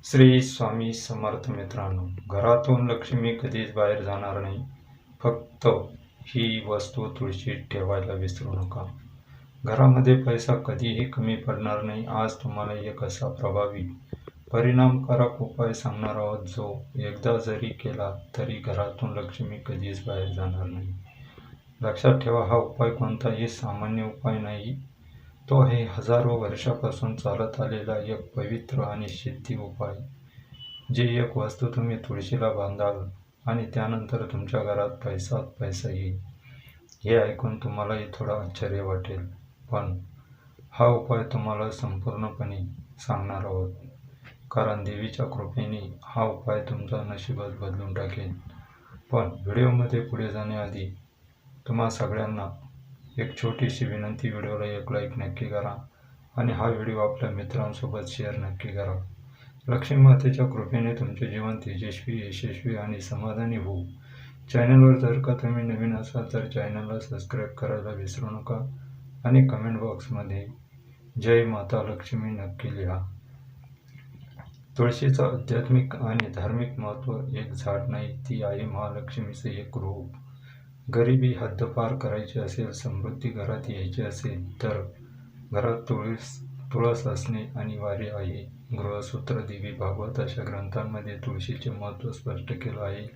श्री स्वामी समर्थ मित्रांनो, घरातून लक्ष्मी कधीच बाहेर जाणार नाही. फक्त ही वस्तू तुळशीत ठेवायला विसरू नका. घरामध्ये पैसा कधीही कमी पडणार नाही. आज तुम्हाला एक असा प्रभावी, परिणामकारक उपाय सांगणार आहोत, जो एकदा जरी केला तरी घरातून लक्ष्मी कधीच बाहेर जाणार नाही. लक्षात ठेवा, हा उपाय कोणताही सामान्य उपाय नाही. तो आहे हजारो वर्षापासून चालत आलेला एक पवित्र आणि सिद्धी उपाय. जी एक वस्तू तुम्ही तुळशीला बांधाल आणि त्यानंतर तुमच्या घरात पैसा येईल. हे ऐकून तुम्हालाही थोडं आश्चर्य वाटेल, पण हा उपाय तुम्हाला संपूर्णपणे सांगणार आहोत, कारण देवीच्या कृपेने हा उपाय तुमचा नशीबच बदलून टाकेल. पण व्हिडिओमध्ये पुढे जाण्याआधी तुम्हा सगळ्यांना एक छोटीशी विनंती, व्हिडिओला एक लाईक नक्की करा आणि हा व्हिडिओ आपल्या मित्रांसोबत शेअर नक्की करा. लक्ष्मी मातेच्या कृपेने तुमचे जीवन तेजस्वी, यशस्वी आणि समाधानी होऊ. चॅनलवर जर का तुम्ही नवीन असाल तर चॅनलला सबस्क्राईब करायला विसरू नका आणि कमेंट बॉक्समध्ये जय माता लक्ष्मी नक्की लिहा. तुळशीचं आध्यात्मिक आणि धार्मिक महत्त्व एक झाड नाही, ती आहे महालक्ष्मीचे एक रूप. गरिबी हद्दपार करायची असेल, समृद्धी घरात यायची असेल तर घरात तुळस असणे अनिवार्य आहे. गृहसूत्र, देवी भागवत अशा ग्रंथांमध्ये तुळशीचे महत्त्व स्पष्ट केलं आहे.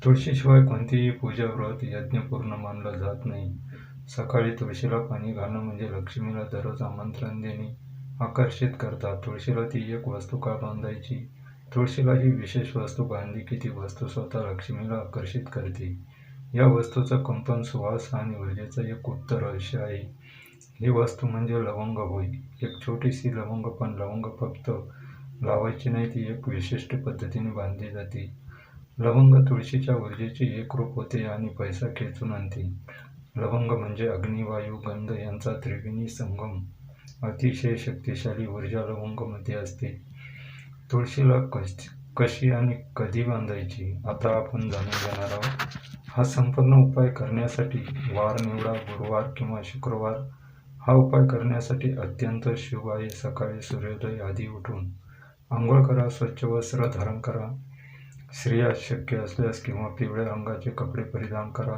तुळशीशिवाय कोणतीही पूजा, व्रत, यज्ञ पूर्ण मानलं जात नाही. सकाळी तुळशीला पाणी घालणं म्हणजे लक्ष्मीला दररोज आमंत्रण देणे, आकर्षित करतात. तुळशीला ती एक वस्तू का बांधायची? तुळशीला ही विशेष वस्तू बांधली की ती वस्तू स्वतः लक्ष्मीला आकर्षित करते. या वस्तूचं कंपन, सुवास आणि ऊर्जेचं एक गुप्त रहस्य आहे. ही वस्तू म्हणजे लवंग होय. एक छोटीशी लवंग, पण लवंग फक्त लावायची नाही, ती एक विशिष्ट पद्धतीने बांधली जाते. लवंग तुळशीच्या ऊर्जेचे एक रूप होते आणि पैसा खेचून आणते. लवंग म्हणजे अग्नी, वायू, गंध यांचा त्रिवेणी संगम. अतिशय शक्तिशाली ऊर्जा लवंगमध्ये असते. तुळशीला कशी आणि कधी बांधायची आता आपण जाणून घेणार आहोत. हा संपूर्ण उपाय करण्यासाठी वार निवडा, गुरुवार किंवा शुक्रवार. हा उपाय करण्यासाठी अत्यंत शुभ आहे. सकाळी सूर्योदय आधी उठून आंघोळ करा, स्वच्छ वस्त्र धारण करा. स्त्रिया शक्य असल्यास किंवा पिवळ्या रंगाचे कपडे परिधान करा.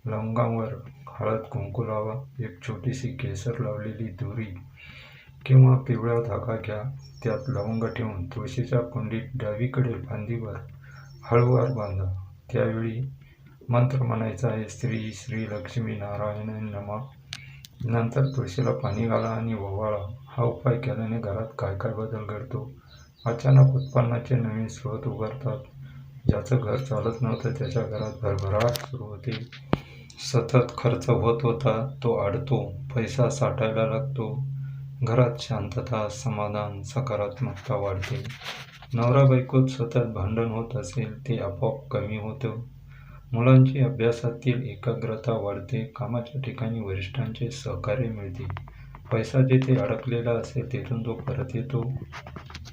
लवंगावर हळद कुंकू लावा. एक छोटीशी केसर लावलेली दोरी किंवा पिवळा धागा घ्या. त्यात लवंग ठेवून तुळशीच्या कुंडीत डावीकडील फांदीवर हळूवार बांधा. त्यावेळी मंत्र म्हणायचा आहे, श्री श्री लक्ष्मी नारायण नमः. नंतर तुळशीला पाणी घाला आणि ओवाळा. हा उपाय केल्याने घरात काय काय बदल घडतो? अचानक उत्पन्नाचे नवीन स्रोत उघडतात. ज्याचं घर चालत नव्हतं त्याच्या घरात भरभराट सुरू होते. सतत खर्च होत होता तो अडतो. पैसा साठायला लागतो. घरात शांतता, समाधान, सकारात्मकता वाढते. नवरा बायकोत सतत भांडण होत असेल ते आपोआप कमी होतं. मुलांची अभ्यासातील एकाग्रता वाढते. कामाच्या ठिकाणी वरिष्ठांचे सहकार्य मिळते. पैसा जिथे अडकलेला असेल तिथून तो परत येतो.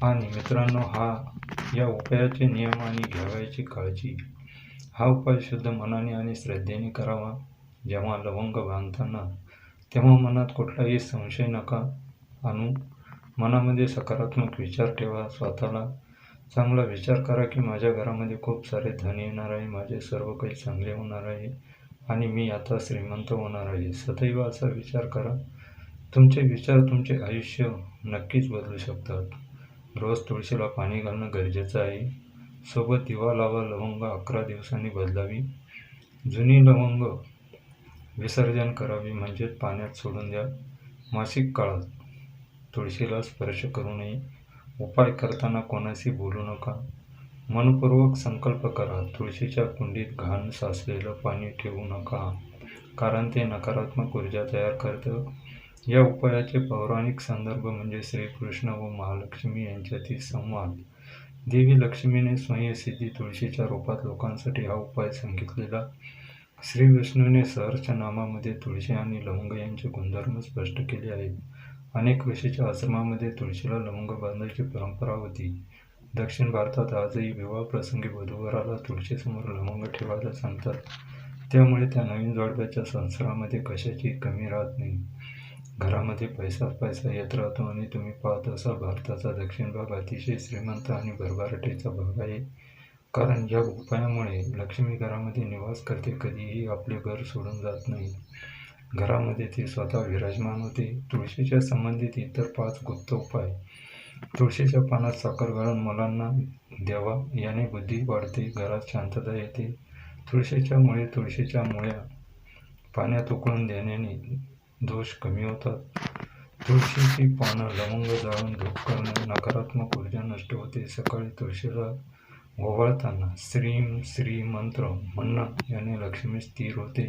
आणि मित्रांनो, या उपायाचे नियम आणि घ्यावयाची काळजी. हा उपाय शुद्ध मनाने आणि श्रद्धेने करावा. जेव्हा लवंग बांधताना तेव्हा मनात कुठलाही संशय नका आणू. मनामध्ये सकारात्मक विचार ठेवा. स्वतःला चांगला विचार करा की माझ्या घरामध्ये खूप सारे धन येणार आहे, माझे सर्व काही चांगले होणार आहे आणि मी आता श्रीमंत होणार आहे. सदैव असा विचार करा. तुमचे विचार तुमचे आयुष्य नक्कीच बदलू शकतात. रोज तुळशीला पाणी घालणं गरजेचं आहे. सोबत दिवा लावा. लवंग 11 दिवसांनी बदलावी. जुनी लवंग विसर्जन करावी, म्हणजेच पाण्यात सोडून द्या. मासिक काळात तुळशीला स्पर्श करू नये. उपाय करताना कोणाशी बोलू नका. मनपूर्वक संकल्प करा. तुळशीच्या कुंडीत घाण साचलेलं पाणी ठेवू नका, कारण ते नकारात्मक ऊर्जा तयार करतं. या उपायाचे पौराणिक संदर्भ म्हणजे श्रीकृष्ण व महालक्ष्मी यांच्यातील संवाद. देवी लक्ष्मीने स्वयंसिद्धी तुळशीच्या रूपात लोकांसाठी हा उपाय सांगितलेला. श्री विष्णूने सहस्रनामामध्ये तुळशी आणि लवंग यांचे गुणधर्म स्पष्ट केले आहेत. अनेक ऋषीच्या आश्रमामध्ये तुळशीला लवंग बांधायची परंपरा होती. दक्षिण भारतात आजही विवाह प्रसंगी वधूवराला तुळशीसमोर लवंग ठेवायला सांगतात. त्यामुळे त्या नवीन जोडप्याच्या संसारामध्ये कशाची कमी राहत नाही. घरामध्ये पैसाच पैसा येत राहतो आणि तुम्ही पाहत असाल भारताचा दक्षिण भाग अतिशय श्रीमंत आणि भरभराटीचा भाग आहे. कारण या उपायामुळे लक्ष्मी घरामध्ये निवास करते, कधीही आपले घर सोडून जात नाही. घरामध्ये ती स्वतः विराजमान होते. तुळशीच्या संबंधित इतर 5 गुप्त उपाय. तुळशीच्या पानात साखर घालून मुलांना द्यावा, याने बुद्धी वाढते, घरात शांतता येते. तुळशीच्या मुळ्या पाण्यात उकळून देण्याने दोष कमी होतात. तुळशीची पानं लवंग जाळून धूप करणे नकारात्मक ऊर्जा नष्ट होते. सकाळी तुळशीला ओवाळताना श्रीम श्री मंत्र म्हणणं याने लक्ष्मी स्थिर होते.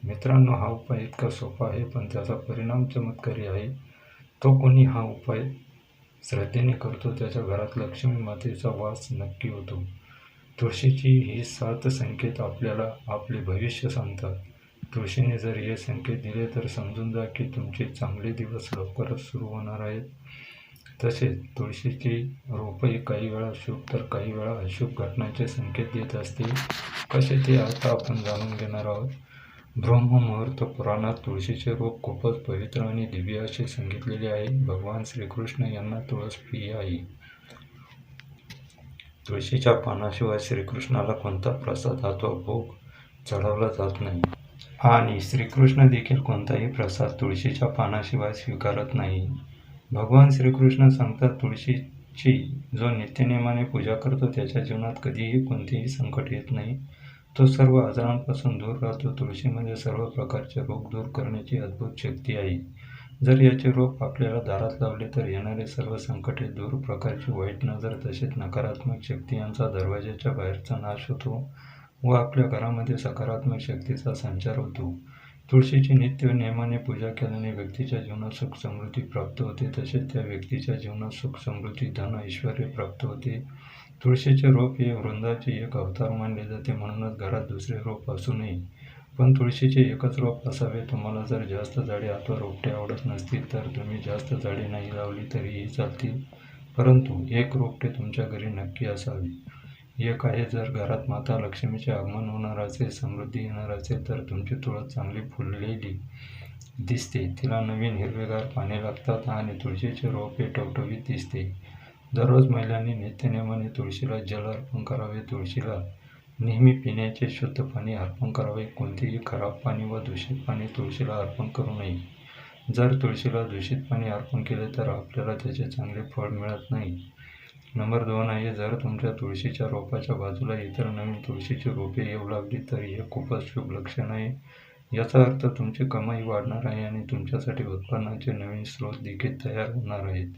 मित्रांनो, हा उपाय इतका सोपा आहे पण त्याचा परिणाम चमत्कारी आहे. तो कोणी हा उपाय श्रद्धेने करतो त्याच्या घरात लक्ष्मी मातेचा वास नक्की होतो. तुळशीची ही 7 संकेत आपल्याला आपले भविष्य सांगतात. तुळशीने जर हे संकेत दिले तर समजून जा की तुमचे चांगले दिवस लवकरच सुरू होणार आहेत. तसेच तुळशीची रोपही काही वेळा शुभ तर काही वेळा अशुभ घटनांचे संकेत देत असते. कसे ते आता आपण जाणून घेणार आहोत. ब्रह्ममुहूर्त पुराणात तुळशीचे रोप खूपच पवित्र आणि दिव्य असे सांगितलेले आहे. भगवान श्रीकृष्ण यांना तुळस प्रिय आहे. तुळशीच्या पानाशिवाय श्रीकृष्णाला कोणता प्रसाद अथवा भोग चढवला जात नाही आणि श्रीकृष्ण देखील कोणताही प्रसाद तुळशीच्या पानाशिवाय स्वीकारत नाही. भगवान श्रीकृष्ण सांगतात, तुळशीची जो नित्यनेमाने पूजा करतो त्याच्या जीवनात कधीही कोणतेही संकट येत नाही. तो सर्व आजारांपासून दूर राहतो. तुळशीमध्ये सर्व प्रकारचे रोग दूर करण्याची अद्भुत शक्ती आहे. जर याचे रोप आपल्याला दारात लावले तर येणारे सर्व संकटे दूर, प्रकारची वाईट नजर तसेच नकारात्मक शक्ती यांचा दरवाजाच्या बाहेरचा नाश होतो व आपल्या घरामध्ये सकारात्मक शक्तीचा संचार होतो. तुळशीची नित्य नियमाने पूजा केल्याने व्यक्तीच्या जीवनात सुख समृद्धी प्राप्त होते. तसेच त्या व्यक्तीच्या जीवनात सुख समृद्धी, धन, ऐश्वर्य प्राप्त होते. तुळशीचे रोप हे वृंदाचे एक अवतार मानले जाते. म्हणूनच घरात दुसरे रोप असू नये पण तुळशीचे एकच रोप असावे. तुम्हाला जर जास्त झाडे अथवा रोपटे आवडत नसतील तर तुम्ही जास्त झाडे नाही लावली तरीही चालतील, परंतु एक रोपटे तुमच्या घरी नक्की असावे. एक आहे, जर घरात माता लक्ष्मीचे आगमन होणार असेल, समृद्धी येणार असेल तर तुमची तुळस चांगली फुललेली दिसते, तिला नवीन हिरवेगार पाने लागतात आणि तुळशीचे रोप हे टवटवीत दिसते. दररोज महिलांनी नित्यनेमाने तुळशीला जल अर्पण करावे. तुळशीला नेहमी पिण्याचे शुद्ध पाणी अर्पण करावे. कोणतेही खराब पाणी व दूषित पाणी तुळशीला अर्पण करू नये. जर तुळशीला दूषित पाणी अर्पण केले तर आपल्याला त्याचे चांगले फळ मिळत नाही. नंबर 2 आहे, जर तुमच्या तुळशीच्या रोपाच्या बाजूला इतर नवीन तुळशीची रोपे येऊ लागली तर हे खूपच शुभ लक्षण आहे. याचा अर्थ तुमची कमाई वाढणार आहे आणि तुमच्यासाठी उत्पन्नाचे नवीन स्रोत देखील तयार होणार आहेत.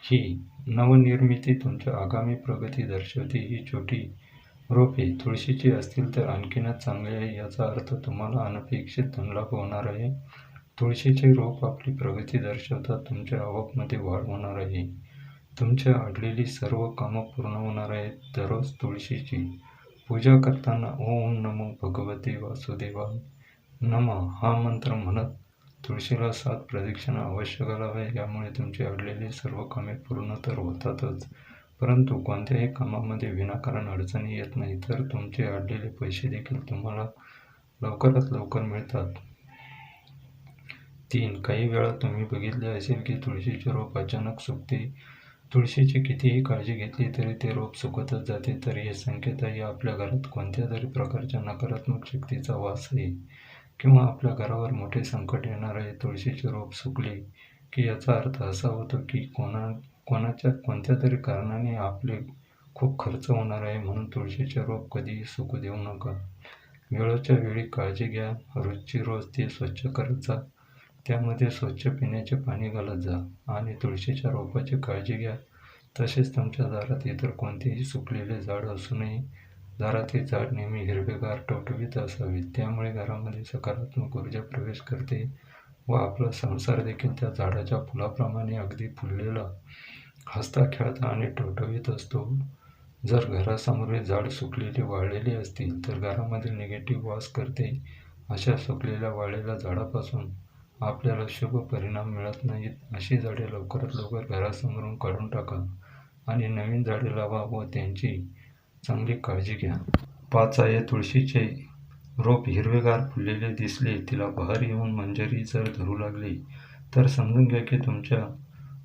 ही नवनिर्मिती तुमच्या आगामी प्रगती दर्शवते. ही छोटी रोपे तुळशीची असतील तर आणखीनच चांगले आहे. याचा अर्थ तुम्हाला अनपेक्षित धनलाभ होणार आहे. तुळशीचे रोप आपली प्रगती दर्शवतात. तुमच्या आवकमध्ये वाढ होणार आहे. तुमच्या अडलेली सर्व कामं पूर्ण होणार आहेत. दररोज तुळशीची पूजा करताना ओम नमो भगवते वासुदेवाय नमः हा मंत्र म्हणत तुळशीला 7 प्रदक्षिणा अवश्य घालाव्या. यामुळे तुमची अडलेली सर्व कामे पूर्ण तर होतातच, परंतु कोणत्याही कामामध्ये विनाकारण अडचणी येत नाही, तर तुमचे अडलेले पैसे देखील तुम्हाला लवकरात लवकर मिळतात. 3. काही वेळा तुम्ही बघितले असेल की तुळशीचे रोप अचानक सुकते. तुळशीची कितीही काळजी घेतली तरी ते रोप सुकतच जाते, तर हे संकेत आहे आपल्या घरात कोणत्या तरी प्रकारच्या नकारात्मक शक्तीचा वास आहे किंवा आपल्या घरावर मोठे संकट येणार आहे. तुळशीचे रोप सुकले की याचा अर्थ असा होतो की कोणत्या तरी कारणाने आपले खूप खर्च होणार आहे. म्हणून तुळशीचे रोप कधीही सुकू देऊ नका. वेळोच्या वेळी काळजी घ्या. रोजची रोज ते स्वच्छ करत जा. त्यामध्ये स्वच्छ पिण्याचे पाणी घालत जा आणि तुळशीच्या रोपाची काळजी घ्या. तसेच तुमच्या दारात इतर कोणतेही सुकलेले झाड असू नये. दारातील झाड नेहमी हिरवेगार, टवटवीत असावे. त्यामुळे घरामध्ये सकारात्मक ऊर्जा प्रवेश करते व आपला संसार देखील त्या झाडाच्या फुलाप्रमाणे अगदी फुललेला, हसता खेळता आणि टवटवीत असतो. जर घरासमोरील झाड सुकलेले, वाळलेले असतील तर घरामध्ये निगेटिव्ह वास करते. अशा सुकलेल्या, वाळलेल्या झाडापासून आपल्याला शुभ परिणाम मिळत नाहीत. अशी झाडे लवकरात लवकर घरासमोरून काढून टाका आणि नवीन झाडे लावा व त्यांची चांगली काळजी घ्या. 5 आहे, तुळशीचे रोप हिरवेगार फुललेले दिसले, तिला बहर येऊन मंजरी जर धरू लागली, तर समजून घ्या की तुमच्या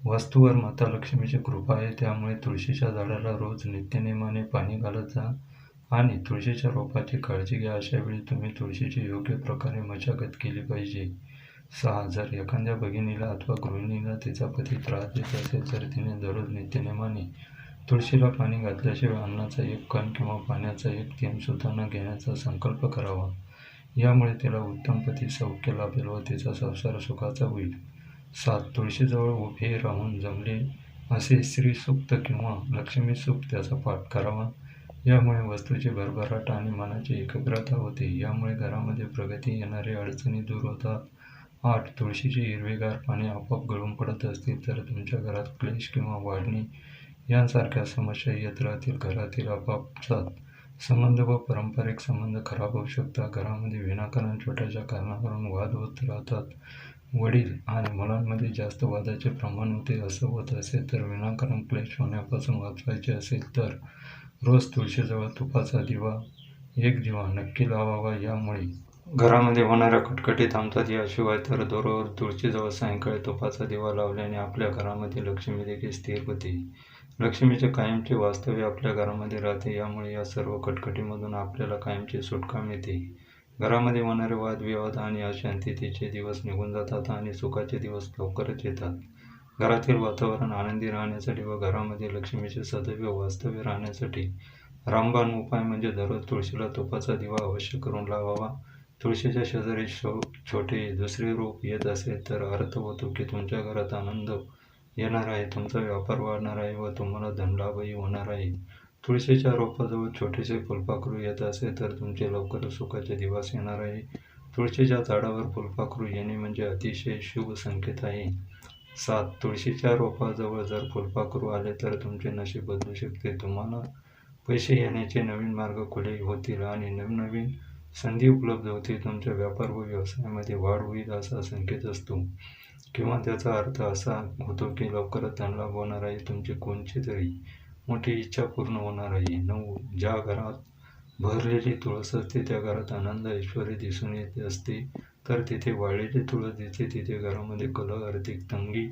वस्तूवर माता लक्ष्मीची कृपा आहे. त्यामुळे तुळशीच्या झाडाला रोज नित्यनेमाने पाणी घालत जा आणि तुळशीच्या रोपाची काळजी घ्या. अशा वेळी तुम्ही तुळशीची योग्य प्रकारे मशागत केली पाहिजे. 6. जर एखाद्या भगिनीला अथवा गृहिणीला तिचा पती त्रास देत असेल, तर तिने दररोज नित्यनेमाने तुळशीला पाणी घातल्याशिवाय अन्नाचा एक कण किंवा पाण्याचा एक थेंब सुद्धा न घेण्याचा संकल्प करावा. यामुळे तिला उत्तम पती सौख्य लाभेल व तिचा संसार सुखाचा होईल. 7. तुळशीजवळ उभे राहून जमले असे श्रीसूक्त किंवा लक्ष्मी सूक्त त्याचा पाठ करावा. यामुळे वस्तूची भरभराट आणि मनाची एकाग्रता होते. यामुळे घरामध्ये प्रगती येणारे अडचणी दूर होतात. 8. तुळशीची हिरवेगार पाने आपोआप गळून पडत असतील, तर तुमच्या घरात क्लेश किंवा वाढणी यांसारख्या समस्या येत राहतील. घरातील आपापसात संबंध व पारंपरिक संबंध खराब होऊ शकतात. घरामध्ये विनाकारण छोट्याशा कारणावरून वाद होत राहतात. वडील आणि मुलांमध्ये जास्त वादाचे प्रमाण होते. असं होत असेल तर विनाकारण क्लेश होण्यापासून वाचवायचे असेल तर रोज तुळशीजवळ तुपाचा एक दिवा नक्की लावावा. यामुळे घरामध्ये होणाऱ्या खटखटी थांबतात. याशिवाय तर दररोज तुळशीजवळ सायंकाळी तुपाचा दिवा लावल्याने आपल्या घरामध्ये लक्ष्मी देखील स्थिर होते. लक्ष्मीचे कायमचे वास्तव्य आपल्या घरामध्ये राहते. यामुळे या सर्व खटखटीमधून आपल्याला कायमची सुटका मिळते. घरामध्ये होणारे वादविवाद आणि अशांततेचे दिवस निघून जातात आणि सुखाचे दिवस लवकरच येतात. घरातील वातावरण आनंदी राहण्यासाठी व घरामध्ये लक्ष्मीचे सदैव वास्तव्य राहण्यासाठी रामबाण उपाय म्हणजे दररोज तुळशीला तुपाचा दिवा अवश्य करून लावावा. तुळशीच्या शेजारी छोटे दुसरे रोप येत असेल तर अर्थ होतो की तुमच्या घरात आनंद येणार आहे, तुमचा व्यापार वाढणार आहे व तुम्हाला धनलाभही होणार आहे. तुळशीच्या रोपाजवळ छोटेसे फुलपाखरू येत असेल तर तुमचे लवकरच सुखाचे दिवस येणार आहे. तुळशीच्या झाडावर फुलपाखरू येणे म्हणजे अतिशय शुभ संकेत आहे. 7. तुळशीच्या रोपाजवळ जर फुलपाखरू आले तर तुमचे नशीब बदलू शकते. तुम्हाला पैसे येण्याचे नवीन मार्ग खुले होतील आणि नवनवीन संधी उपलब्ध होतील. तुमच्या व्यापार व व्यवसायामध्ये वाढ होईल असा संकेत असतो किंवा त्याचा अर्थ असा होतो की लवकरच धनलाभ होणार आहे. तुमची कोणची तरी मोठी इच्छा पूर्ण होणार आहे. 9. ज्या घरात भरलेली तुळस असते त्या घरात आनंद ऐश्वर दिसून येत असते, तर तिथे वाळलेली तुळस दिसते तिथे घरामध्ये कलह, आर्थिक तंगी,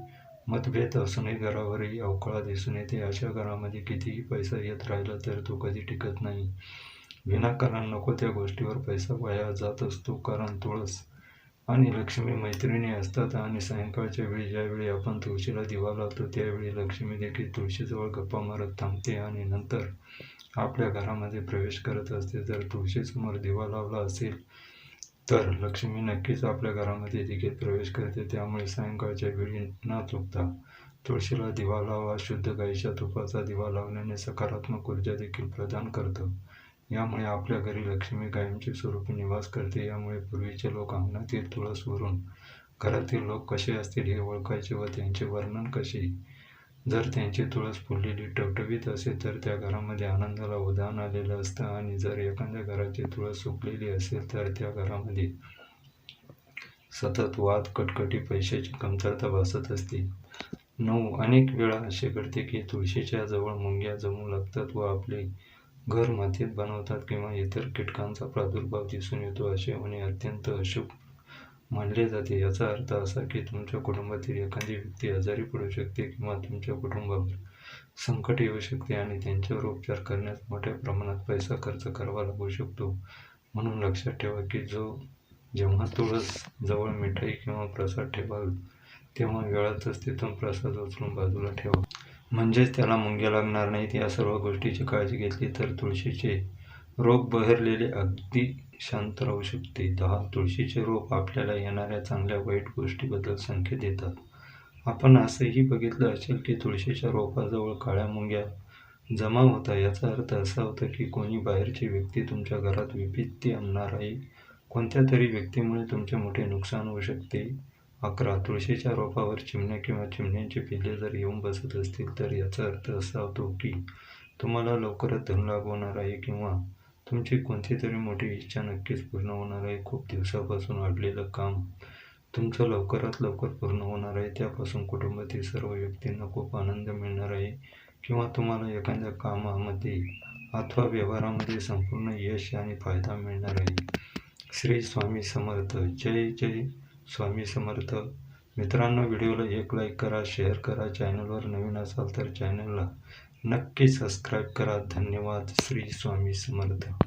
मतभेद असूनही घरावरही अवकळा दिसून येते. अशा घरामध्ये कितीही पैसा येत राहिला तर तो कधी टिकत नाही. विनाकारण नको त्या गोष्टीवर पैसा वाया जात असतो. कारण तुळस आणि लक्ष्मी मैत्रिणी असतात आणि सायंकाळच्या वेळी ज्यावेळी आपण तुळशीला दिवा लावतो त्यावेळी लक्ष्मी देखील तुळशीजवळ गप्पा मारत थांबते आणि नंतर आपल्या घरामध्ये प्रवेश करत असते. जर तुळशीसमोर दिवा लावला असेल तर लक्ष्मी नक्कीच आपल्या घरामध्ये देखील प्रवेश करते. त्यामुळे सायंकाळच्या वेळी न चुकता तुळशीला दिवा लावा. शुद्ध गाईच्या तुपाचा दिवा लावल्याने सकारात्मक ऊर्जा देखील प्रदान करतं. यामुळे आपल्या घरी लक्ष्मी कायमची स्वरूपी निवास करते. यामुळे पूर्वीचे लोक अंगणातील तुळसवरून घरातील लोक कसे असतील हे ओळखायचे व त्यांचे वर्णन कसे. जर त्यांची तुळस फुललेली टवटवीत असेल तर त्या घरामध्ये आनंदाला उधाण आलेलं असतं आणि जर एखाद्या घराची तुळस सुकलेली असेल तर त्या घरामध्ये सतत वाद, कटकटी, पैशाची कमतरता भासत असते. 9. अनेक वेळा असे घडते की तुळशीच्या जवळ मुंग्या जमू लागतात व आपले घर मातीत बनवतात किंवा इतर कीटकांचा प्रादुर्भाव दिसून येतो. असे होणे अत्यंत अशुभ मानले जाते. याचा अर्थ असा की तुमच्या कुटुंबातील एखादी व्यक्ती आजारी पडू शकते किंवा तुमच्या कुटुंबावर संकट येऊ शकते आणि त्यांच्यावर उपचार करण्यास मोठ्या प्रमाणात पैसा खर्च करावा लागू शकतो. म्हणून लक्षात ठेवा की जेव्हा तुळस जवळ मिठाई किंवा प्रसाद ठेवाल तेव्हा वेळातच तिथून प्रसाद उचलून बाजूला ठेवा. म्हणजेच त्याला मुंग्या लागणार नाहीत. या सर्व गोष्टीची काळजी घेतली तर तुळशीचे रोप बहरलेले अगदी शांत राहू शकते. 10. तुळशीचे रोप आपल्याला येणाऱ्या चांगल्या वाईट गोष्टीबद्दल संकेत देतात. आपण असंही बघितलं असेल की तुळशीच्या रोपाजवळ काळ्या मुंग्या जमा होतात. याचा अर्थ असा होता की कोणी बाहेरची व्यक्ती तुमच्या घरात विपत्ती आणणार आहे. कोणत्या तरी व्यक्तीमुळे तुमचे मोठे नुकसान होऊ शकते. 11. तुळशीच्या रोपावर चिमण्या किंवा चिमण्यांचे पिल्ले जर येऊन बसत असतील तर याचा अर्थ असा होतो की तुम्हाला लवकरच धनलाभ होणार आहे किंवा तुमची कोणती तरी मोठी इच्छा नक्कीच पूर्ण होणार आहे. खूप दिवसापासून अडलेलं काम तुमचं लवकरात लवकर पूर्ण होणार आहे. त्यापासून कुटुंबातील सर्व व्यक्तींना खूप आनंद मिळणार आहे किंवा तुम्हाला एखाद्या कामामध्ये अथवा व्यवहारामध्ये संपूर्ण यश आणि फायदा मिळणार आहे. श्री स्वामी समर्थ. जय जय स्वामी समर्थ. मित्रांनो, व्हिडिओला एक लाईक करा, शेअर करा. चॅनलवर नवीन असाल तर चॅनलला नक्की सबस्क्राईब करा. धन्यवाद. श्री स्वामी समर्थ.